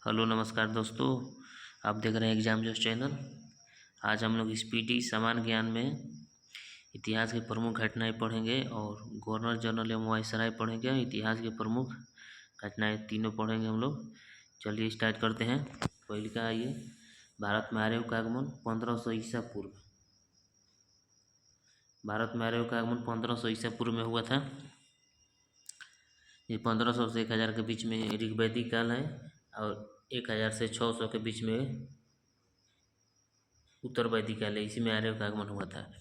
Hello नमस्कार दोस्तों, आप देख रहे हैं एग्जाम जोश चैनल। आज हम लोग स्पीडी सामान्य ज्ञान में इतिहास की प्रमुख घटनाएं पढ़ेंगे और गवर्नर जनरल एवं वायसराय पढ़ेंगे। इतिहास की प्रमुख घटनाएं तीनों पढ़ेंगे हम लोग। चलिए स्टार्ट करते हैं। पहले का आइए, भारत में आर्यों का आगमन 1500 ईसा पूर्व। भारत में आर्यों का आगमन 1500 ईसा पूर्व में हुआ था। ये 1500 से 1000 के बीच में ऋग्वैदिक काल है और 1000 से 600 के बीच में उत्तर वैदिक काल है। इसी में आर्यों का आगमन हुआ था।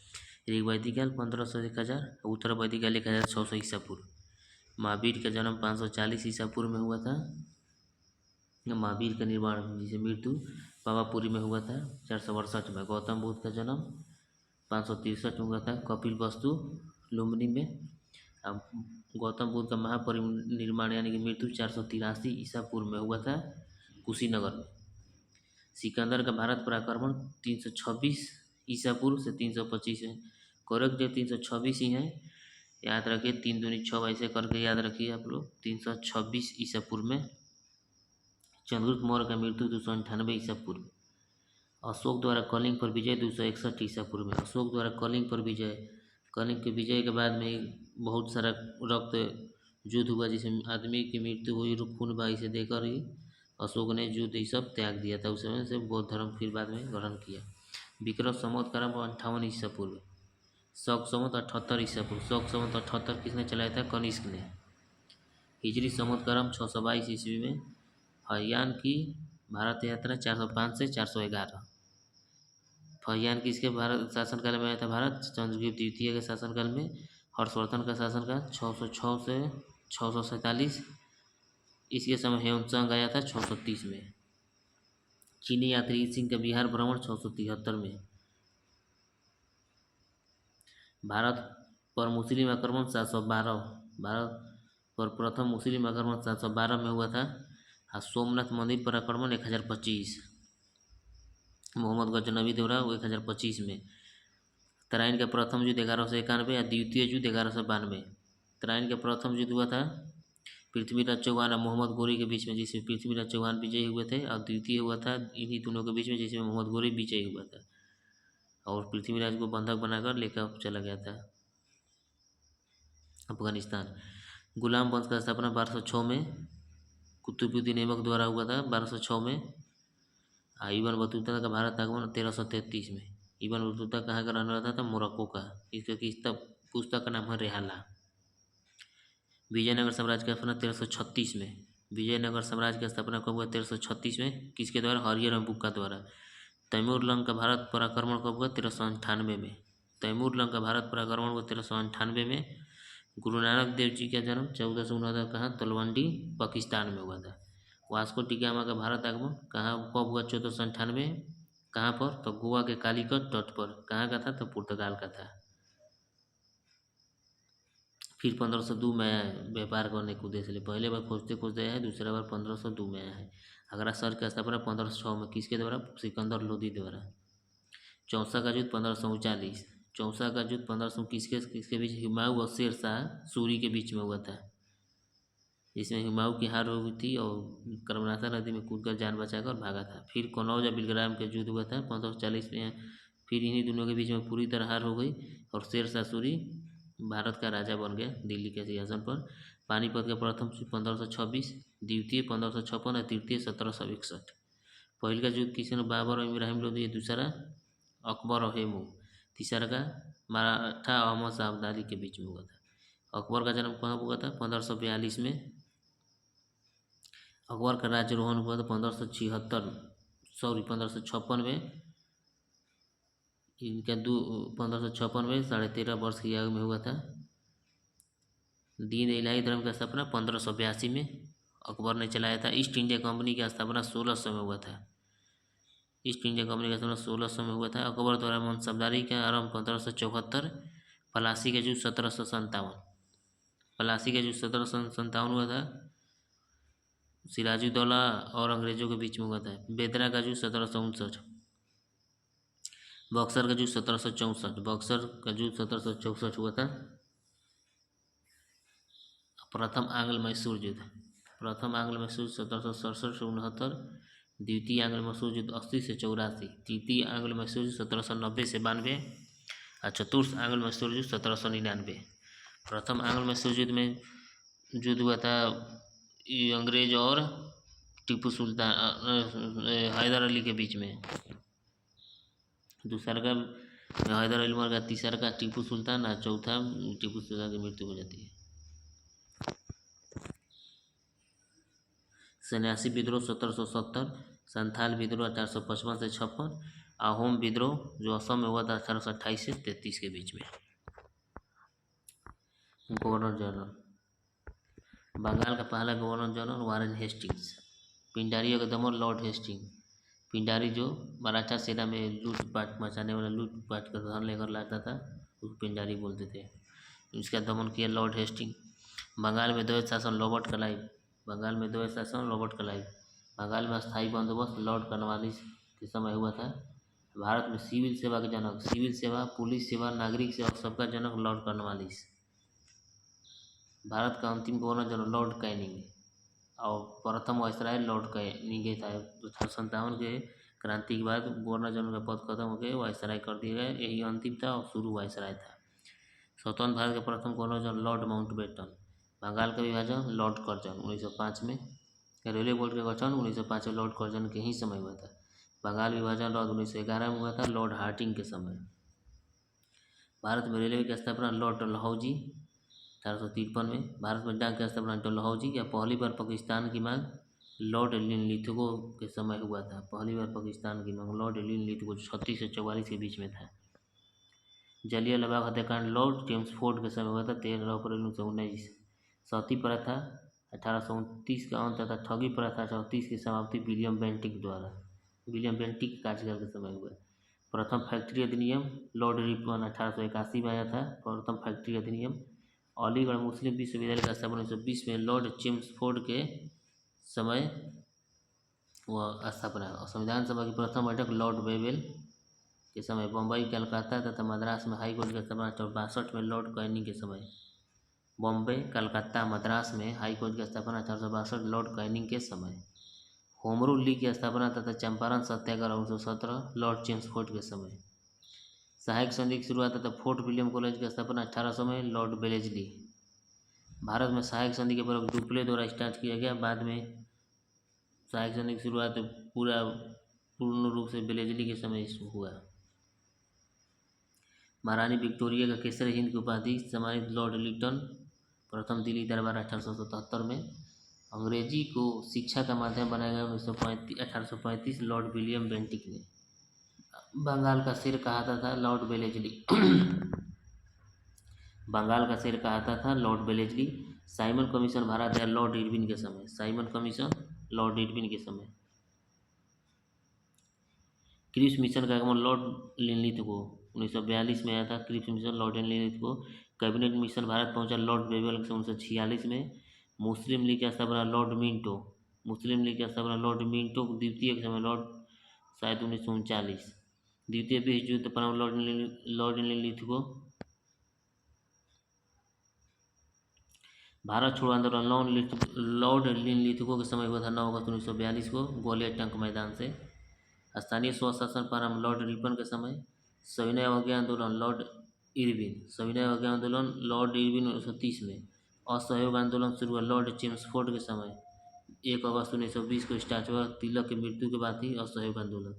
ऋग्वैदिक काल 1500 से 1000, उत्तर वैदिक काल 1600 ईसा पूर्व। महावीर का जन्म 540 ईसा पूर्व में हुआ था। महावीर का निर्माण जिसे मृत्यु पावापुरी में हुआ था 468 में। गौतम बुद्ध का जन्म 563 में हुआ था कपिल वस्तु लुम्बिनी में। अब गौतम बुद्ध का महापरिनिर्वाण यानी कि मृत्यु 483 ईसा पूर्व में हुआ था कुशीनगर में। सिकंदर का भारत पर आक्रमण 326 ईसा पूर्व से 325 है। करेक्ट जो 326 ही है, याद रखिए। 3 दूनी 6 ऐसे करके याद रखिए आप लोग। 326 ईसा पूर्व में। चंद्रगुप्त मौर्य का मृत्यु 298 ईसा पूर्व। अशोक द्वारा कलिंग पर विजय 261 ईसा पूर्व में। अशोक द्वारा कलिंग पर विजय, कलिंग के विजय के बाद में बहुत सारा रक्त युद्ध हुआ जिसमें आदमी की मृत्यु हुई। खून बहाई से देकर ही अशोक ने युद्ध ये सब त्याग दिया था। उस समय से बौद्ध धर्म फिर बाद में ग्रहण किया। विक्रम संवत कारम 58 ईसा पूर्व। शक संवत 78 ईसा पूर्व। शक संवत 78 किसने चलाया था? कनिष्क ने। हिजरी संवत कारम 622 ईस्वी में फहियान की भारत यात्रा 405 से 411। फहियान किसके भारत शासनकाल में आया था? भारत चंद्रगुप्त द्वितीय के शासनकाल में। हर्षवर्धन का शासनकाल 606 से 647। इसके समय हेमचंद आया था 630 में। चीनी यात्री सिंह का बिहार भ्रमण 673 में। भारत पर मुस्लिम आक्रमण 712। भारत पर प्रथम मुस्लिम आक्रमण 712 में हुआ था। और सोमनाथ मंदिर पर आक्रमण 1025 मोहम्मद गजनवी द्वारा 1025 में। तराइन का प्रथम युद्ध 1191 और द्वितीय युद्ध 1192। तराइन का प्रथम युद्ध हुआ था पृथ्वीराज चौहान और मोहम्मद गोरी के बीच में, जिसमें पृथ्वीराज चौहान विजयी हुए थे। और द्वितीय हुआ था इन्हीं दोनों के बीच में, जिसमें मोहम्मद गोरी विजयी हुआ था और पृथ्वीराज को बंधक बनाकर लेकर चला गया था अफगानिस्तान। गुलाम वंश का स्थापना 1206 में कुतुबुद्दीन ऐबक द्वारा हुआ था 1206 में। इब्न बतूता का भारत आगमन 1333 में। इब्न बतूता कहाँ का रहने वाला था? मोरक्को का। इसका किताब पुस्तक का नाम है रेहाला। विजयनगर साम्राज्य का स्थापना 1336 में। विजयनगर साम्राज्य का स्थापना कब हुआ? 1336 में। किसके द्वारा? हरिहर बुक्का द्वारा। तैमूर लंग का भारत पर आक्रमण कब हुआ? 1398 में। तैमूर लंग का भारत पर आक्रमण हुआ 1398 में। गुरु नानक देव जी का जन्म 1469 कहाँ? तलवंडी पाकिस्तान में हुआ था। वास्को डी गामा का भारत आगमन कहाँ कब हुआ? 1498। कहाँ पर? तो गोवा के कालीकट तट पर। कहाँ का था? तो पुर्तगाल का था। फिर 1502 में आया है व्यापार करने के उद्देश्य से। पहले बार खोजते खोजते आया है, दूसरा बार 1502 में आया है। आगरा शहर की स्थापना 1506 में। किसके द्वारा? सिकंदर लोदी द्वारा। चौसा का युद्ध 1539। चौसा का युद्ध 1500 किसके किसके बीच? हुमायूं और शेर शाह सूरी के बीच में हुआ था। इसमें हुमायूं की हार हो गई थी और कर्मनाशा नदी में कूदकर जान बचाकर भागा था। फिर कनौज और बिलग्राम का युद्ध हुआ था 1540 में। फिर इन्हीं दोनों के बीच में पूरी तरह हार हो गई और शेर शाह सूरी भारत का राजा बन गया दिल्ली के सिंहासन पर। पानीपत का प्रथम युद्ध 1526, द्वितीय 1556 और तृतीय 1761। पहले का युद्ध किसने? बाबर और इब्राहिम लोदी। दूसरा अकबर और हेमू। तीसरा का मराठा अहमद शाह अब्दाली के बीच में हुआ था। अकबर का जन्म कहाँ हुआ था? 1542 में। अकबर का राज्यारोहण हुआ था 1556 में। इनका 1556 में 13.5 वर्ष की आयु में हुआ था। दीन इलाही धर्म का स्थापना 1582 में अकबर ने चलाया था। ईस्ट इंडिया कंपनी की स्थापना 1600 में हुआ था। ईस्ट इंडिया कंपनी का स्थापना 1600 में हुआ था। अकबर द्वारा मनसबदारी का आरंभ 1574। पलासी का युद्ध 1757। पलासी का युद्ध 1757 हुआ था। सिराजुद्दौला और अंग्रेजों के बीच में हुआ था। बेदरा का युद्ध 1759। बक्सर का युद्ध 1764। बक्सर का युद्ध 1764 हुआ था। प्रथम आंग्ल मैसूर युद्ध प्रथम आंग्ल मैसूर 1767 से 69, द्वितीय आंग्ल मैसूर युद्ध 80 से 84, तृतीय आंग्ल मैसूर युद्ध 1790 से 92 और चतुर्थ आंग्ल मैसूर युद्ध 1799। प्रथम आंग्ल मैसूर युद्ध में युद्ध हुआ था अंग्रेज और टीपू सुल्तान हैदर अली के बीच में। दूसरा का हैदर अली मर गया, तीसरा का टीपू सुल्तान और चौथा टीपू सुल्तान की मृत्यु हो जाती है। सन्यासी विद्रोह 1770, संथाल विद्रोह 1855 से 56, अहोम विद्रोह जो असम में हुआ था 1828 से 33 के बीच में। गवर्नर जनरल, बंगाल का पहला गवर्नर जनरल वारेन हेस्टिंग्स। पिंडारियों का दमन लॉर्ड हेस्टिंग। पिंडारी जो मराठा सेना में लूटपाट मचाने वाला, लूटपाट का धन लेकर लाता था, उसको पिंडारी बोलते थे। इसका दमन किया लॉर्ड हेस्टिंग। बंगाल में द्वैत शासन रॉबर्ट क्लाइव। बंगाल में द्वैत शासन रॉबर्ट क्लाइव। बंगाल में स्थायी बंदोबस्त लॉर्ड कॉर्नवालिस के समय हुआ था। भारत में सिविल सेवा के जनक, सिविल सेवा, पुलिस सेवा, नागरिक सेवा सबका जनक लॉर्ड कॉर्नवालिस। भारत का अंतिम गवर्नर जनरल लॉर्ड कैनिंग और प्रथम वायसराय लॉर्ड कैनिंग था। 1857 के क्रांति के बाद गवर्नर जनरल का पद खत्म हो गए, वायसराय कर दिया गया। यही अंतिम था और शुरू वायसराय था। स्वतंत्र भारत के प्रथम governor general Lord Mountbatten. Bengal का विभाजन लॉर्ड कर्जन 1905 में। रेलवे बोर्ड का गठन 1905 में लॉर्ड कर्जन के ही समय हुआ था। बंगाल विभाजन 1911 में हुआ था, लॉर्ड हार्डिंग के समय। भारत में रेलवे की स्थापना लॉर्ड डलहौजी 1853 में। भारत में डाक की स्थापना डलहौजी या पहली बार पाकिस्तान की मांग लॉर्ड लिनलिथगो के समय हुआ था। पहली बार पाकिस्तान की मांग लॉर्ड लिनलिथगो 36 से 44 के बीच में था। जलियांवाला बाग हत्याकांड लॉर्ड चेम्सफोर्ड के समय हुआ था 13 अप्रैल 1919। सती प्रथा 1829 का अंत तथा ठगी प्रथा 1830 की समाप्ति विलियम बेंटिक द्वारा, विलियम बेंटिक के कार्यकाल के समय हुआ। प्रथम फैक्ट्री अधिनियम लॉर्ड रिपन 1881 में आया था। प्रथम फैक्ट्री अधिनियम। अलीगढ़ मुस्लिम विश्वविद्यालय का स्थापना 1920 में लॉर्ड चेम्सफोर्ड के समय वह स्थापना। और संविधान सभा की प्रथम बैठक लॉर्ड वेवेल के समय। बम्बई, कलकत्ता तथा मद्रास में हाई कोर्ट की स्थापना 1862 में लॉर्ड कैनिंग के समय। बॉम्बे, कलकत्ता, मद्रास में हाई कोर्ट की स्थापना 1862 लॉर्ड कैनिंग के समय। होम रूल लीग की स्थापना तथा चंपारण सत्याग्रह 1917 लॉर्ड चेम्सफोर्ड के समय। सहायक संधि की शुरुआत तथा फोर्ट विलियम कॉलेज की स्थापना 1800 में लॉर्ड बेलेजली। भारत में सहायक संधि के प्रयोग डुप्ले द्वारा स्टार्ट किया गया। बाद में सहायक संधि की शुरुआत पूर्ण रूप से बेलेजली के समय हुआ। महारानी विक्टोरिया का केसरी हिंद की उपाधि सम्मानित लॉर्ड लिटन। प्रथम दिल्ली दरबार 1877 में। अंग्रेजी को शिक्षा का माध्यम बनाया गया 1835 लॉर्ड विलियम बेंटिक ने। बंगाल का शेर कहाता था लॉर्ड बेलेजली। बंगाल का शेर कहाता था लॉर्ड बेलेजली। साइमन कमीशन भारत आया लॉर्ड इरविन के समय। साइमन कमीशन लॉर्ड इरविन के समय। क्रिप्स मिशन का आगमन लॉर्ड लिनलिथगो 1942 में आया था। Cripps mission Lord Linlithgow. Cabinet mission Bharat पहुंचा लॉर्ड वेवेल 1946 में। मुस्लिम लीग की स्थापना लॉर्ड मिंटो। मुस्लिम लीग की स्थापना लॉर्ड मिंटो द्वितीय के समय लॉर्ड शायद 1939। द्वितीय विश्व युद्ध प्रारंभ लॉर्ड लिनलिथगो। भारत छोड़ो आंदोलन लॉर्ड लिनलिथगो के समय हुआ था 9 अगस्त 1942 को ग्वालियर टंक मैदान से। स्थानीय स्वशासन प्रारंभ लॉर्ड रिपन के समय। सविनय अवज्ञा आंदोलन लॉर्ड इरविन। सविनय अवज्ञा आंदोलन लॉर्ड इरविन 1930 में। असहयोग आंदोलन शुरू हुआ लॉर्ड चेम्सफोर्ड के समय। 1 अगस्त 1920 को स्टार्ट हुआ। तिलक की मृत्यु के बाद ही असहयोग आंदोलन।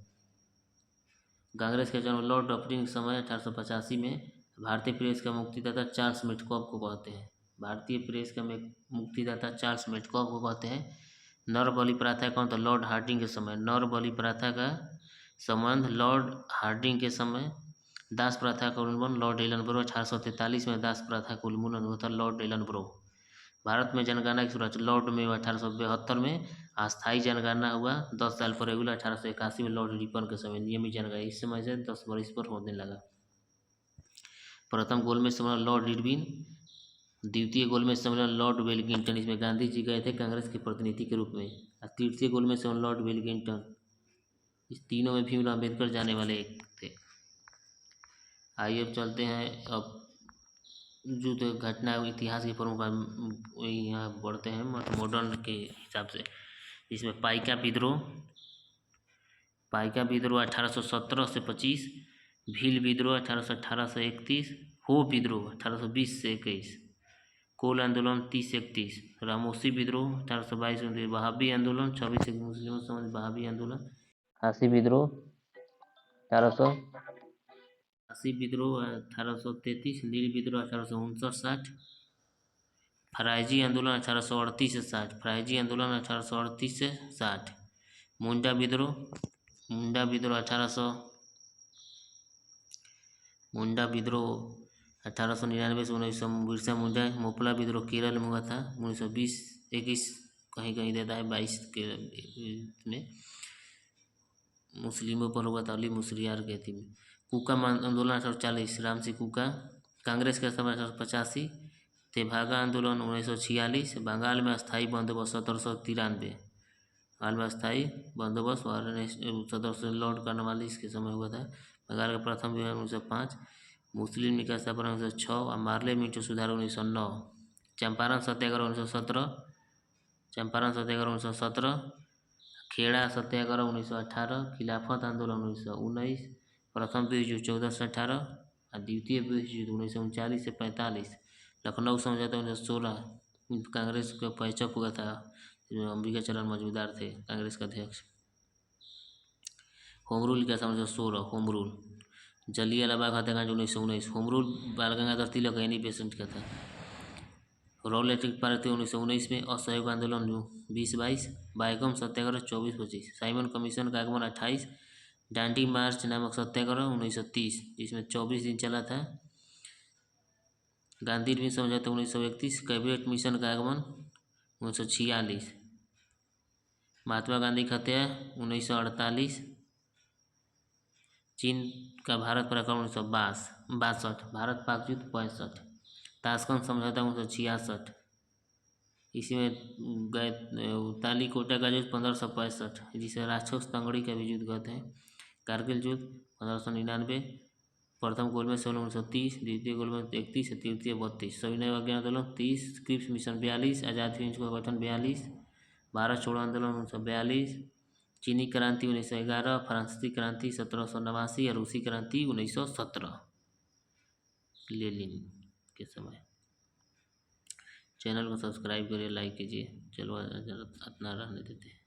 कांग्रेस का जन्म लॉर्ड रफरिन के समय 1885 में। भारतीय प्रेस का मुक्तिदाता चार्ल्स मेटकॉफ को कहते हैं। भारतीय प्रेस का मुक्तिदाता चार्ल्स मेटकॉफ को कहते हैं। नर बलि प्रथा कौन था लॉर्ड हार्डिंग के समय। नर बलि प्रथा का संबंध लॉर्ड हार्डिंग के समय। दास प्रथा का उन्मूलन लॉर्ड एलनब्रो 1843 में। दास प्रथा का उन्मूलन हुआ था लॉर्ड एलनब्रो। भारत में जनगणना की शुरुआत लॉर्ड में 1872 में। अस्थायी जनगणना हुआ 10 साल पर रेगुलर 1881 में लॉर्ड रिपन के समय। नियमित जनगणना इस समय से 10 वर्ष पर होने लगा। प्रथम गोलमेज सम्मेलन लॉर्ड इरविन। द्वितीय गोलमेज सम्मेलन लॉर्ड वेलिंगटन। इसमें गांधी जी गए थे कांग्रेस के प्रतिनिधि के रूप में। तृतीय गोलमेज सम्मेलन लॉर्ड वेलिंगटन। इस तीनों में भीमराव अम्बेडकर जाने वाले एक थे। आइए अब चलते हैं अब युद्ध घटना इतिहास के प्रमुख वही यहाँ बढ़ते हैं मॉडर्न के हिसाब से। इसमें पाइका विद्रोह 1817 से 25, भील विद्रोह 1818 से 31, हो विद्रोह 1820 से 21, कोल आंदोलन 30 से 31, रामोसी विद्रोह 1822 में, वहाबी आंदोलन 26 से मुस्लिमों समझ वहाबी आंदोलन, खासी विद्रोह 1833, नील विद्रोह 1859-60, फराइजी आंदोलन 1838 से 60, फराइजी आंदोलन 1838 से 60, मुंडा विद्रोह 1899 से 1900, बिरसा मुंडा। मोपला विद्रोह केरल में हुआ था 1920-21, कहीं कहीं देता है 22 के में, मुस्लिमों पर हुआ था, अली मुसरियार के थी। कूका आंदोलन 1840, राम सिंह कूका। कांग्रेस के समय 1885, तेभागा आंदोलन 1946, बंगाल में अस्थायी बंदोबस्त 1793, हाल में अस्थायी बंदोबस्त सदर से लॉर्ड कार्नवालिस के समय हुआ था। बंगाल का प्रथम विभाग 1905, मुस्लिम लीग का स्थापना 1906 और मार्ले मिंटो सुधार 1909, चंपारण सत्याग्रह 1917, खेड़ा सत्याग्रह 1918, खिलाफत आंदोलन 1919, प्रथम विश्व युद्ध 14 से 18 और द्वितीय विश्व युद्ध 1939 से 45, लखनऊ समझौता 1916, कांग्रेस का पैचअप हुआ था, अंबिका चरण मजूमदार थे कांग्रेस का अध्यक्ष। होम रूल क्या समझो 16, होम रूल। जलियांवाला बाग हत्याकांड 1919, होम रूल बाल गंगाधर तिलक एनी बेसेंट का था। रॉल एक्ट पारित 1919 में, असहयोग आंदोलन 20-22, बायगम सत्याग्रह 24-25, साइमन कमीशन का आगमन 28, डांडी मार्च नामक सत्याग्रह 1930 जिसमें 24 दिन चला था, गांधी भी समझौता 1931, कैबिनेट मिशन का आगमन 1946, महात्मा गांधी की हत्या 1948, चीन का भारत प्रकरण 1962, भारत पाक युद्ध 65, ताशकंद समझौता 1966, इसी में गए ताली कोटा का युद्ध 1565 जिसे राक्षस तंगड़ी का भी युद्ध कहते हैं, कारगिल युद्ध 1599, प्रथम गोलमेज सम्मेलन 1930, द्वितीय गोलमेज 31, तृतीय 32, सविनय अवज्ञा आंदोलन 30, क्रिप्स मिशन 42, आज़ाद हिंद का गठन 42, भारत छोड़ो आंदोलन 1942, चीनी क्रांति 1911, फ्रांसीसी क्रांति 1789 और रूसी क्रांति 1917 लेनिन के समय। चैनल को सब्सक्राइब करिए, लाइक कीजिए। चलो इतना रहने देते हैं।